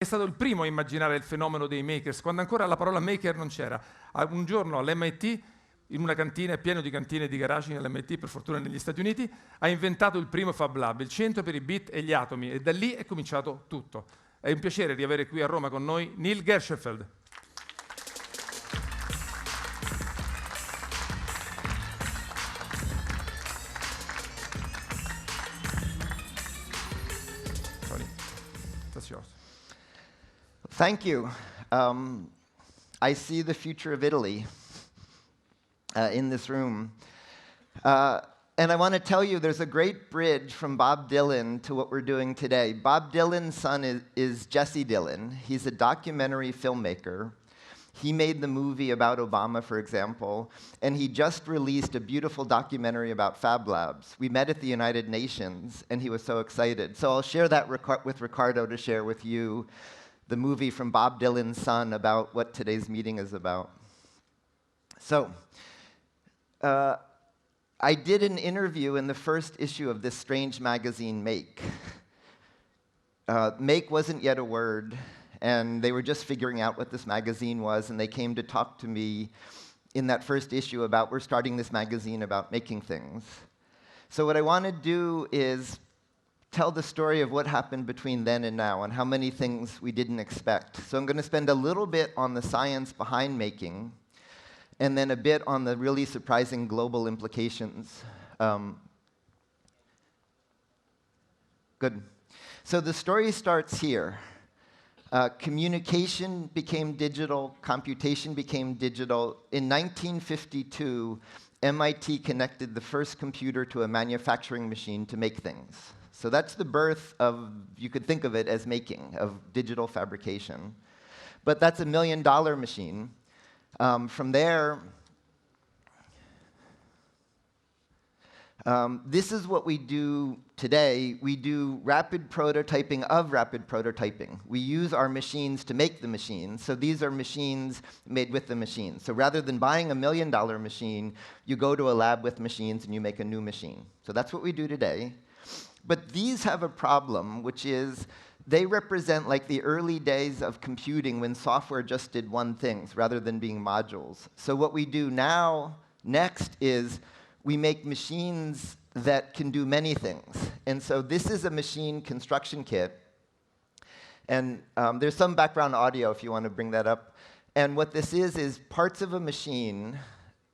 È stato il primo a immaginare il fenomeno dei makers, quando ancora la parola maker non c'era. Un giorno all'MIT, in una cantina, è pieno di cantine e di garage all'MIT, per fortuna negli Stati Uniti, ha inventato il primo Fab Lab, il centro per i bit e gli atomi, e da lì è cominciato tutto. È un piacere di avere qui a Roma con noi Neil Gershenfeld. Sorry, that's yours. Thank you. I see the future of Italy in this room. And I want to tell you there's a great bridge from Bob Dylan to what we're doing today. Bob Dylan's son is Jesse Dylan. He's a documentary filmmaker. He made the movie about Obama, for example, and he just released a beautiful documentary about Fab Labs. We met at the United Nations, and he was so excited. So I'll share that with Ricardo to share with you the movie from Bob Dylan's son about what today's meeting is about. So, I did an interview in the first issue of this strange magazine, Make. Make wasn't yet a word, and they were just figuring out what this magazine was, and they came to talk to me in that first issue about, we're starting this magazine about making things. So what I want to do is tell the story of what happened between then and now and how many things we didn't expect. So I'm going to spend a little bit on the science behind making, and then a bit on the really surprising global implications. Good. So the story starts here. Communication became digital, computation became digital. In 1952, MIT connected the first computer to a manufacturing machine to make things. So that's the birth of, you could think of it as making, of digital fabrication. But that's $1 million machine. From there, this is what we do today. We do rapid prototyping of rapid prototyping. We use our machines to make the machines. So these are machines made with the machines. So rather than buying $1 million machine, you go to a lab with machines and you make a new machine. So that's what we do today. But these have a problem, which is they represent like the early days of computing when software just did one thing rather than being modules. So what we do now, next, is we make machines that can do many things. And so this is a machine construction kit. And there's some background audio if you want to bring that up. And what this is parts of a machine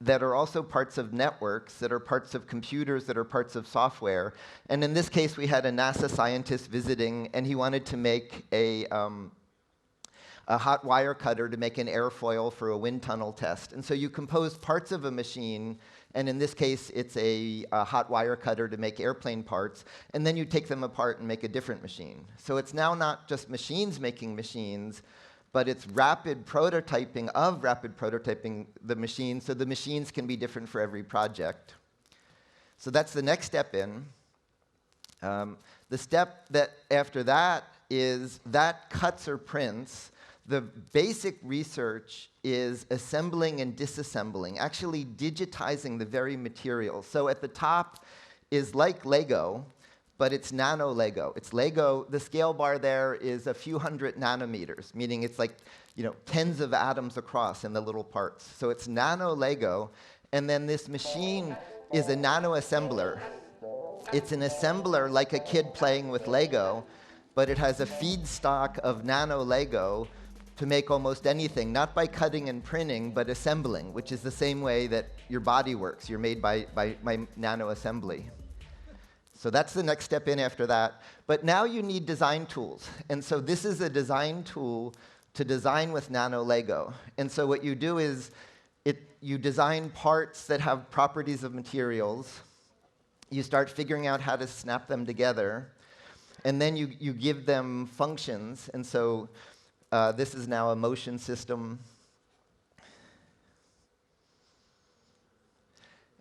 that are also parts of networks, that are parts of computers, that are parts of software. And in this case, we had a NASA scientist visiting, and he wanted to make a hot wire cutter to make an airfoil for a wind tunnel test. And so you compose parts of a machine, and in this case, it's a hot wire cutter to make airplane parts, and then you take them apart and make a different machine. So it's now not just machines making machines, but it's rapid prototyping of rapid prototyping the machines, so the machines can be different for every project. So that's the next step in. The step that after that is that cuts or prints. The basic research is assembling and disassembling, actually digitizing the very material. So at the top is like Lego, but it's nano Lego. It's Lego. The scale bar there is a few hundred nanometers, meaning it's like, tens of atoms across in the little parts. So it's nano Lego, and then this machine is a nano assembler. It's an assembler like a kid playing with Lego, but it has a feedstock of nano Lego to make almost anything, not by cutting and printing, but assembling, which is the same way that your body works. You're made by nano assembly. So that's the next step in after that. But now you need design tools. And so this is a design tool to design with nano Lego. And so what you do is you design parts that have properties of materials. You start figuring out how to snap them together. And then you give them functions. And so this is now a motion system.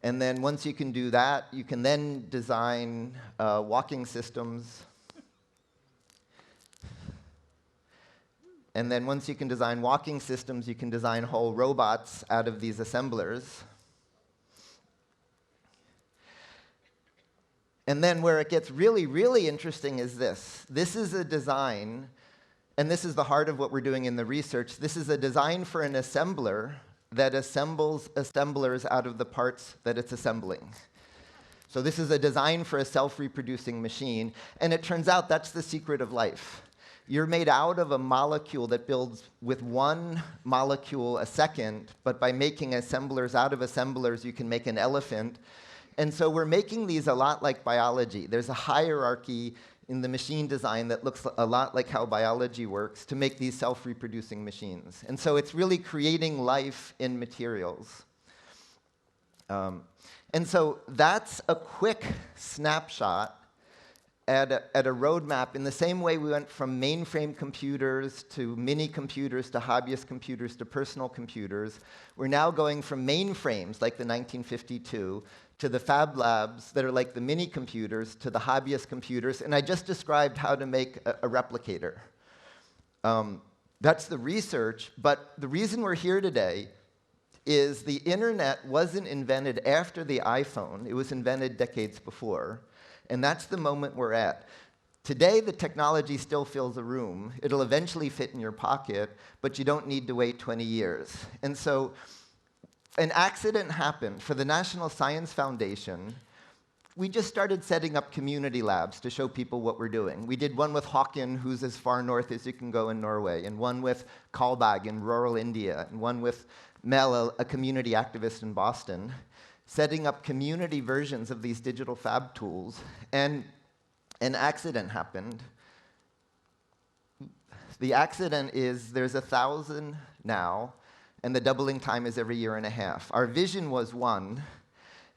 And then once you can do that, you can then design walking systems. And then once you can design walking systems, you can design whole robots out of these assemblers. And then where it gets really, really interesting is this. This is a design And this is the heart of what we're doing in the research. This is a design for an assembler that assembles assemblers out of the parts that it's assembling. So this is a design for a self-reproducing machine, and it turns out that's the secret of life. You're made out of a molecule that builds with one molecule a second, but by making assemblers out of assemblers, you can make an elephant. And so we're making these a lot like biology. There's a hierarchy in the machine design that looks a lot like how biology works to make these self-reproducing machines. And so it's really creating life in materials. And so that's a quick snapshot at a roadmap. In the same way we went from mainframe computers to mini computers to hobbyist computers to personal computers, we're now going from mainframes like the 1952 to the fab labs that are like the mini computers to the hobbyist computers. And I just described how to make a replicator. That's the research, but the reason we're here today is the internet wasn't invented after the iPhone. It was invented decades before. And that's the moment we're at. Today, the technology still fills a room. It'll eventually fit in your pocket, but you don't need to wait 20 years. And so an accident happened. For the National Science Foundation, we just started setting up community labs to show people what we're doing. We did one with Håkon, who's as far north as you can go in Norway, and one with Kalbag in rural India, and one with Mel, a community activist in Boston, setting up community versions of these digital fab tools, and an accident happened. The accident is there's 1,000 now, and the doubling time is every year and a half. Our vision was 1,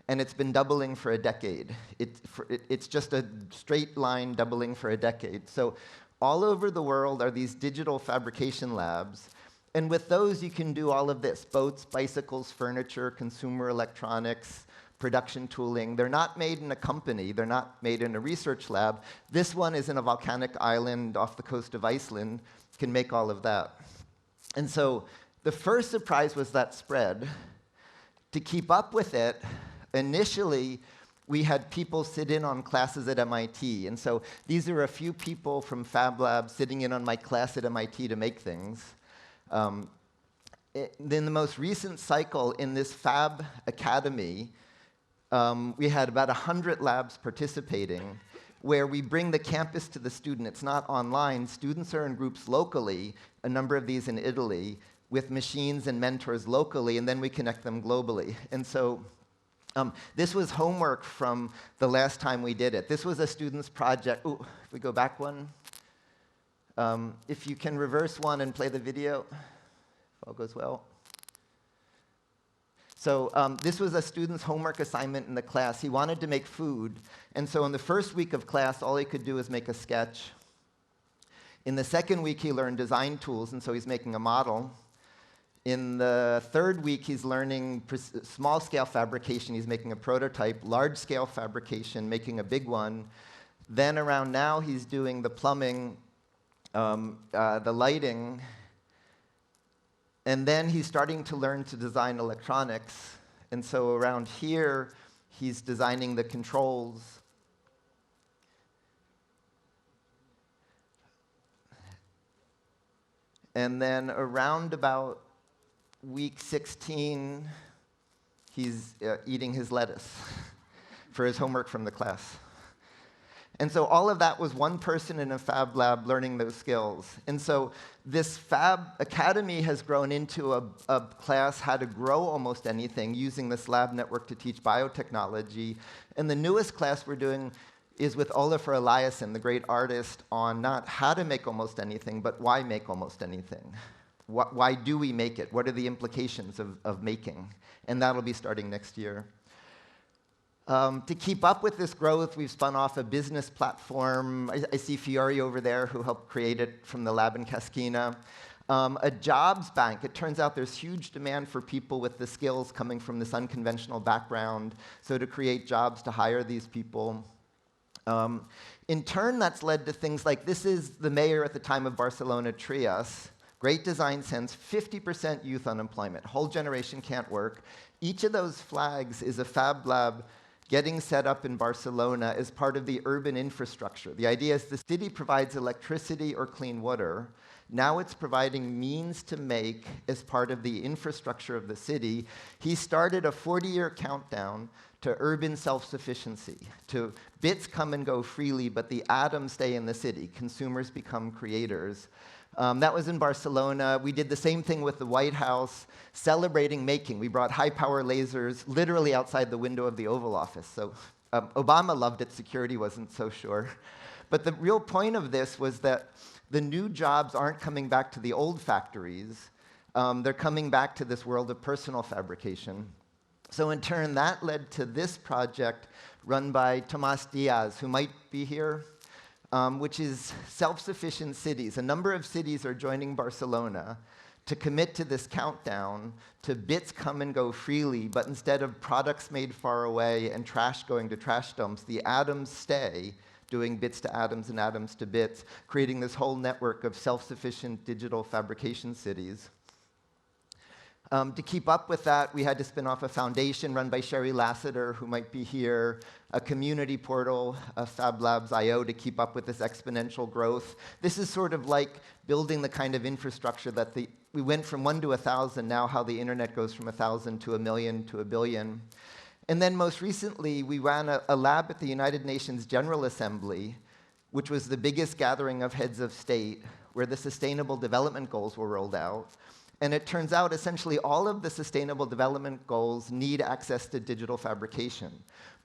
and it's been doubling for a decade. It's just a straight line doubling for a decade. So all over the world are these digital fabrication labs. And with those, you can do all of this: boats, bicycles, furniture, consumer electronics, production tooling. They're not made in a company. They're not made in a research lab. This one is in a volcanic island off the coast of Iceland. Can make all of that. And so the first surprise was that spread. To keep up with it, initially, we had people sit in on classes at MIT. And so these are a few people from Fab Lab sitting in on my class at MIT to make things. In the most recent cycle in this Fab Academy, we had about 100 labs participating, where we bring the campus to the student. It's not online. Students are in groups locally, a number of these in Italy, with machines and mentors locally, and then we connect them globally. And so this was homework from the last time we did it. This was a student's project. Ooh, if we go back one. If you can reverse one and play the video, if all goes well. So this was a student's homework assignment in the class. He wanted to make food. And so in the first week of class, all he could do was make a sketch. In the second week, he learned design tools, and so he's making a model. In the third week, he's learning small-scale fabrication. He's making a prototype. Large-scale fabrication, making a big one. Then around now, he's doing the plumbing, the lighting, and then he's starting to learn to design electronics. And so around here, he's designing the controls. And then around about week 16, he's eating his lettuce for his homework from the class. And so all of that was one person in a fab lab learning those skills. And so this Fab Academy has grown into a class how to grow almost anything using this lab network to teach biotechnology. And the newest class we're doing is with Olafur Eliasson, the great artist, on not how to make almost anything, but why make almost anything. Why do we make it? What are the implications of making? And that'll be starting next year. To keep up with this growth, we've spun off a business platform. I see Fiore over there, who helped create it from the lab in Cascina. A jobs bank. It turns out there's huge demand for people with the skills coming from this unconventional background, so to create jobs to hire these people. In turn, that's led to things like, this is the mayor at the time of Barcelona, Trias. Great design sense, 50% youth unemployment. Whole generation can't work. Each of those flags is a Fab Lab getting set up in Barcelona as part of the urban infrastructure. The idea is the city provides electricity or clean water. Now it's providing means to make as part of the infrastructure of the city. He started a 40-year countdown to urban self-sufficiency, to bits come and go freely, but the atoms stay in the city. Consumers become creators. That was in Barcelona. We did the same thing with the White House, celebrating making. We brought high-power lasers literally outside the window of the Oval Office. So Obama loved it. Security wasn't so sure. But the real point of this was that the new jobs aren't coming back to the old factories. They're coming back to this world of personal fabrication. So in turn, that led to this project run by Tomás Diaz, who might be here, which is self-sufficient cities. A number of cities are joining Barcelona to commit to this countdown to bits come and go freely, but instead of products made far away and trash going to trash dumps, the atoms stay, doing bits to atoms and atoms to bits, creating this whole network of self-sufficient digital fabrication cities. To keep up with that, we had to spin off a foundation run by Sherry Lassiter, who might be here, a community portal, Fab Labs.io, to keep up with this exponential growth. This is sort of like building the kind of infrastructure that we went from 1 to 1,000, now how the internet goes from 1,000 to 1,000,000 to 1 billion. And then most recently, we ran a lab at the United Nations General Assembly, which was the biggest gathering of heads of state, where the Sustainable Development Goals were rolled out. And it turns out essentially all of the Sustainable Development Goals need access to digital fabrication,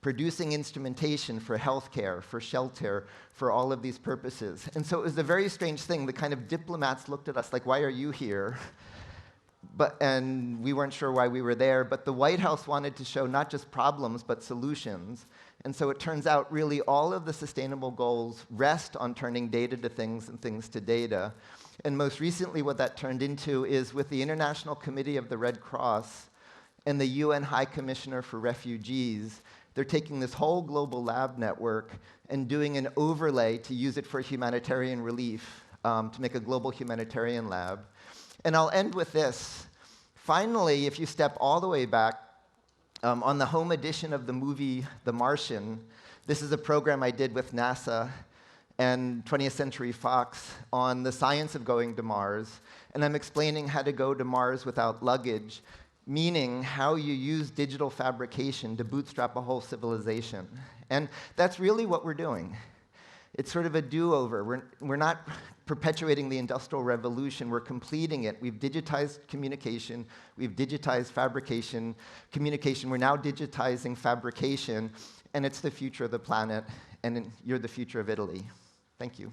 producing instrumentation for healthcare, for shelter, for all of these purposes. And so it was a very strange thing. The kind of diplomats looked at us like, why are you here? And we weren't sure why we were there. But the White House wanted to show not just problems, but solutions. And so it turns out really all of the sustainable goals rest on turning data to things and things to data. And most recently, what that turned into is with the International Committee of the Red Cross and the UN High Commissioner for Refugees, they're taking this whole global lab network and doing an overlay to use it for humanitarian relief, to make a global humanitarian lab. And I'll end with this. Finally, if you step all the way back, on the home edition of the movie The Martian, this is a program I did with NASA and 20th Century Fox on the science of going to Mars. And I'm explaining how to go to Mars without luggage, meaning how you use digital fabrication to bootstrap a whole civilization. And that's really what we're doing. It's sort of a do-over. We're not perpetuating the Industrial Revolution, we're completing it. We've digitized communication, we've digitized fabrication, communication, we're now digitizing fabrication, and it's the future of the planet, and you're the future of Italy. Thank you.